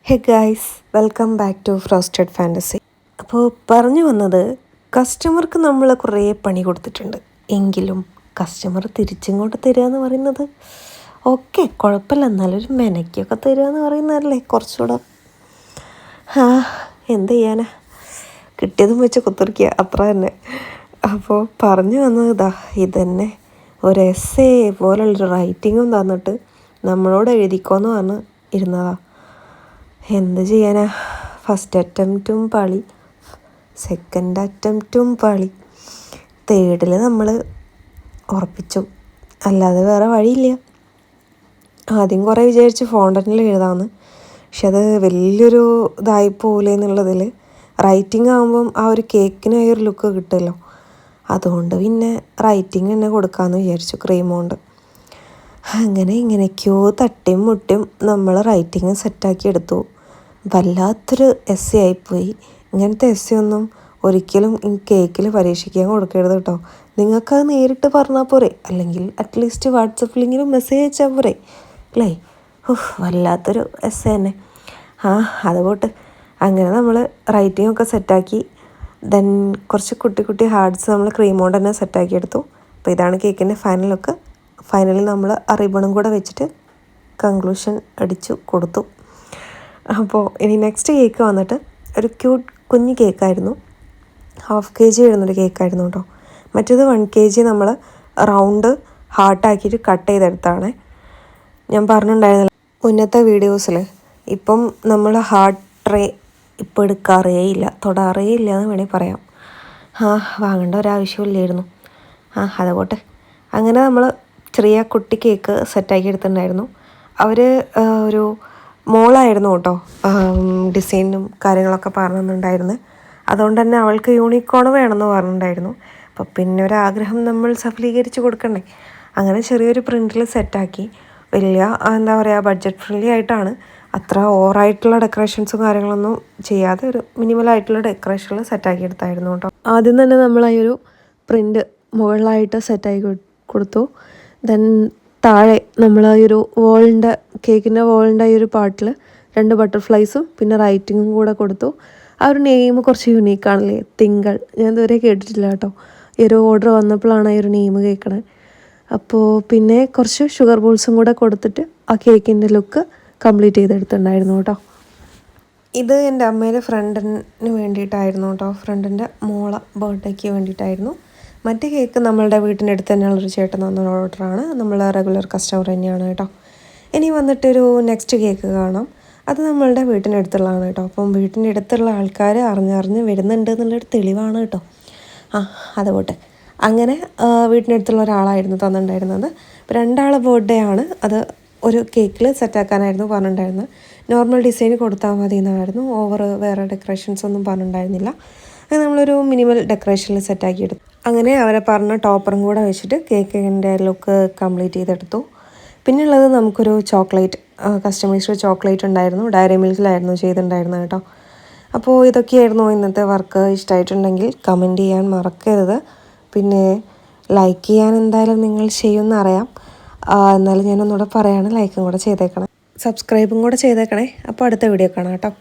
Hey guys, welcome back to Frosted Fantasy. അപ്പോൾ പറഞ്ഞു വന്നത്, കസ്റ്റമർക്ക് നമ്മൾ കുറേ പണി കൊടുത്തിട്ടുണ്ട്. എങ്കിലും കസ്റ്റമർ തിരിച്ചിങ്ങോട്ട് തരിക എന്ന് പറയുന്നത് ഓക്കെ കുഴപ്പമില്ല, എന്നാലൊരു മെനക്കൊക്കെ തരിക എന്ന് പറയുന്നതല്ലേ കുറച്ചുകൂടെ. എന്ത് ചെയ്യാനാ, കിട്ടിയതും വെച്ച് കുത്തിരിക്കുക, അത്ര തന്നെ. അപ്പോൾ പറഞ്ഞു വന്നത് ഇതന്നെ, ഒരു എസ്സേ പോലുള്ളൊരു റൈറ്റിങ്ങും തന്നിട്ട് നമ്മളോട് എഴുതിക്കോന്ന് പറഞ്ഞ് ഇരുന്നതാ. എന്ത് ചെയ്യാനാ, ഫസ്റ്റ് അറ്റംപ്റ്റും പാളി, സെക്കൻഡ് അറ്റംപ്റ്റും പാളി, തേർഡിൽ നമ്മൾ ഉറപ്പിച്ചു, അല്ലാതെ വേറെ വഴിയില്ല. ആദ്യം കുറേ വിചാരിച്ച് ഫോണ്ടനിൽ എഴുതാമെന്ന്, പക്ഷെ അത് വലിയൊരു ഇതായിപ്പോലെ എന്നുള്ളതിൽ റൈറ്റിംഗ് ആകുമ്പം ആ ഒരു കേക്കിന് ഒരു ലുക്ക് കിട്ടുമല്ലോ, അതുകൊണ്ട് പിന്നെ റൈറ്റിംഗ് തന്നെ കൊടുക്കാമെന്ന് വിചാരിച്ചു ക്രീം കൊണ്ട്. അങ്ങനെ ഇങ്ങനെയൊക്കെയോ തട്ടിയും മുട്ടിയും നമ്മൾ റൈറ്റിംഗ് സെറ്റാക്കി എടുത്തു. വല്ലാത്തൊരു എസ്സേ ആയിപ്പോയി. ഇങ്ങനത്തെ എസ്സേ ഒന്നും ഒരിക്കലും ഈ കേക്കിൽ പരീക്ഷിക്കാൻ കൊടുക്കരുത് കേട്ടോ. നിങ്ങൾക്കത് നേരിട്ട് പറഞ്ഞാൽ പോരെ, അല്ലെങ്കിൽ അറ്റ്ലീസ്റ്റ് വാട്സപ്പിലെങ്കിലും മെസ്സേജ് അയച്ചാൽ പോരെ അല്ലേ. വല്ലാത്തൊരു എസ്സേ തന്നെ. അതുപോട്ട് അങ്ങനെ നമ്മൾ റൈറ്റിംഗ് ഒക്കെ സെറ്റാക്കി. ദെൻ കുറച്ച് കുട്ടി കുട്ടി ഹാർട്സ് നമ്മൾ ക്രീം കൊണ്ട് തന്നെ സെറ്റാക്കി എടുത്തു. അപ്പോൾ ഇതാണ് കേക്കിൻ്റെ ഫൈനൽ ലുക്ക്. ഫൈനലി നമ്മൾ ആ റിബണും കൂടെ വെച്ചിട്ട് കൺക്ലൂഷൻ അടിച്ചു കൊടുത്തു. അപ്പോൾ ഇനി നെക്സ്റ്റ് കേക്ക് വന്നിട്ട് ഒരു ക്യൂട്ട് കുഞ്ഞ് കേക്കായിരുന്നു. 1/2 kg വരുന്നൊരു കേക്കായിരുന്നു കേട്ടോ. മറ്റേത് 1 kg നമ്മൾ റൗണ്ട് ഹാർട്ടാക്കിയിട്ട് കട്ട് ചെയ്തെടുത്താണ്. ഞാൻ പറഞ്ഞിട്ടുണ്ടായിരുന്നില്ല മുന്നത്തെ വീഡിയോസിൽ. ഇപ്പം നമ്മൾ ഹാർട്ട് ട്രേ ഇപ്പോൾ എടുക്കാറേ ഇല്ല, തൊടാറേ ഇല്ല എന്ന് വേണമെങ്കിൽ പറയാം. വാങ്ങേണ്ട ഒരാവശ്യമില്ലായിരുന്നു. അതുപോട്ടെ. അങ്ങനെ നമ്മൾ ചെറിയ കുട്ടി കേക്ക് സെറ്റാക്കി എടുത്തിട്ടുണ്ടായിരുന്നു. അവർ ഒരു മോളായിരുന്നു കേട്ടോ ഡിസൈനും കാര്യങ്ങളൊക്കെ പറഞ്ഞിട്ടുണ്ടായിരുന്നു. അതുകൊണ്ട് തന്നെ അവൾക്ക് യൂണിക്കോൺ വേണമെന്ന് പറഞ്ഞിട്ടുണ്ടായിരുന്നു. അപ്പോൾ പിന്നെ ഒരാഗ്രഹം നമ്മൾ സഫലീകരിച്ച് കൊടുക്കണ്ടേ. അങ്ങനെ ചെറിയൊരു പ്രിൻറ്റിൽ സെറ്റാക്കി. വലിയ എന്താ പറയുക, ബഡ്ജറ്റ് ഫ്രണ്ട്ലി ആയിട്ടാണ്. അത്ര ഓവറായിട്ടുള്ള ഡെക്കറേഷൻസും കാര്യങ്ങളൊന്നും ചെയ്യാതെ ഒരു മിനിമലായിട്ടുള്ള ഡെക്കറേഷനിൽ സെറ്റാക്കി എടുത്തായിരുന്നു കേട്ടോ. ആദ്യം തന്നെ നമ്മൾ ഈ ഒരു പ്രിൻ്റ് മുകളിലായിട്ട് സെറ്റാക്കി കൊടുത്തു. ദെൻ താഴെ നമ്മൾ ഈ ഒരു വോളിൻ്റെ കേക്കിൻ്റെ വോളിൻ്റെ ഈ ഒരു പാർട്ടിൽ 2 ബട്ടർഫ്ലൈസും പിന്നെ റൈറ്റിങ്ങും കൂടെ കൊടുത്തു. ആ ഒരു നെയിം കുറച്ച് യുണീക്കാണല്ലേ, തിങ്കൾ. ഞാൻ ഇതുവരെ കേട്ടിട്ടില്ല കേട്ടോ. ഈ ഒരു ഓർഡർ വന്നപ്പോഴാണ് ഈ ഒരു നെയിം കേൾക്കണത്. അപ്പോൾ പിന്നെ കുറച്ച് ഷുഗർ ബോൾസും കൂടെ കൊടുത്തിട്ട് ആ കേക്കിൻ്റെ ലുക്ക് കംപ്ലീറ്റ് ചെയ്തെടുത്തിട്ടുണ്ടായിരുന്നു കേട്ടോ. ഇത് എൻ്റെ അമ്മയുടെ ഫ്രണ്ടിന് വേണ്ടിയിട്ടായിരുന്നു കേട്ടോ. ഫ്രണ്ടിൻ്റെ മോളെ ബർത്ത്ഡേക്ക് വേണ്ടിയിട്ടായിരുന്നു. മറ്റേ കേക്ക് നമ്മളുടെ വീട്ടിൻ്റെ അടുത്ത് തന്നെയുള്ളൊരു ചേട്ടൻ തന്ന ഓർഡറാണ്. നമ്മൾ റെഗുലർ കസ്റ്റമർ തന്നെയാണ് കേട്ടോ. ഇനി വന്നിട്ടൊരു നെക്സ്റ്റ് കേക്ക് കാണാം. അത് നമ്മളുടെ വീട്ടിൻ്റെ അടുത്തുള്ളതാണ് കേട്ടോ. അപ്പം വീട്ടിൻ്റെ അടുത്തുള്ള ആൾക്കാർ അറിഞ്ഞ് വരുന്നുണ്ട് എന്നുള്ളൊരു തെളിവാണ് കേട്ടോ. അതുപോട്ടെ. അങ്ങനെ വീട്ടിൻ്റെ അടുത്തുള്ള ഒരാളായിരുന്നു തന്നിട്ടുണ്ടായിരുന്നത്. ഇപ്പോൾ 2 ബർത്ത്ഡേ ആണ്. അത് ഒരു കേക്കിൽ സെറ്റാക്കാനായിരുന്നു പറഞ്ഞിട്ടുണ്ടായിരുന്നത്. നോർമൽ ഡിസൈൻ കൊടുത്താൽ മതി എന്നായിരുന്നു. വേറെ ഡെക്കറേഷൻസ് ഒന്നും പറഞ്ഞിട്ടുണ്ടായിരുന്നില്ല. അങ്ങനെ നമ്മളൊരു മിനിമൽ ഡെക്കറേഷനിൽ സെറ്റാക്കി എടുത്തു. അങ്ങനെ അവരെ പറഞ്ഞ ടോപ്പറും കൂടെ വെച്ചിട്ട് കേക്കിൻ്റെ ലുക്ക് കംപ്ലീറ്റ് ചെയ്തെടുത്തു. പിന്നെയുള്ളത് നമുക്കൊരു ചോക്ലേറ്റ്, കസ്റ്റമൈസ്ഡ് ചോക്ലേറ്റ് ഉണ്ടായിരുന്നു. ഡയറി മിൽക്കിലായിരുന്നു ചെയ്തിട്ടുണ്ടായിരുന്നത് കേട്ടോ. അപ്പോൾ ഇതൊക്കെയായിരുന്നു ഇന്നത്തെ വർക്ക്. ഇഷ്ടമായിട്ടുണ്ടെങ്കിൽ കമൻറ്റ് ചെയ്യാൻ മറക്കരുത്. പിന്നെ ലൈക്ക് ചെയ്യാൻ എന്തായാലും നിങ്ങൾ ചെയ്യുമെന്നറിയാം. എന്നാലും ഞാനൊന്നുകൂടെ പറയാണ്, ലൈക്കും കൂടെ ചെയ്തേക്കണം, സബ്സ്ക്രൈബും കൂടെ ചെയ്തേക്കണേ. അപ്പോൾ അടുത്ത വീഡിയോ കാണാം കേട്ടോ.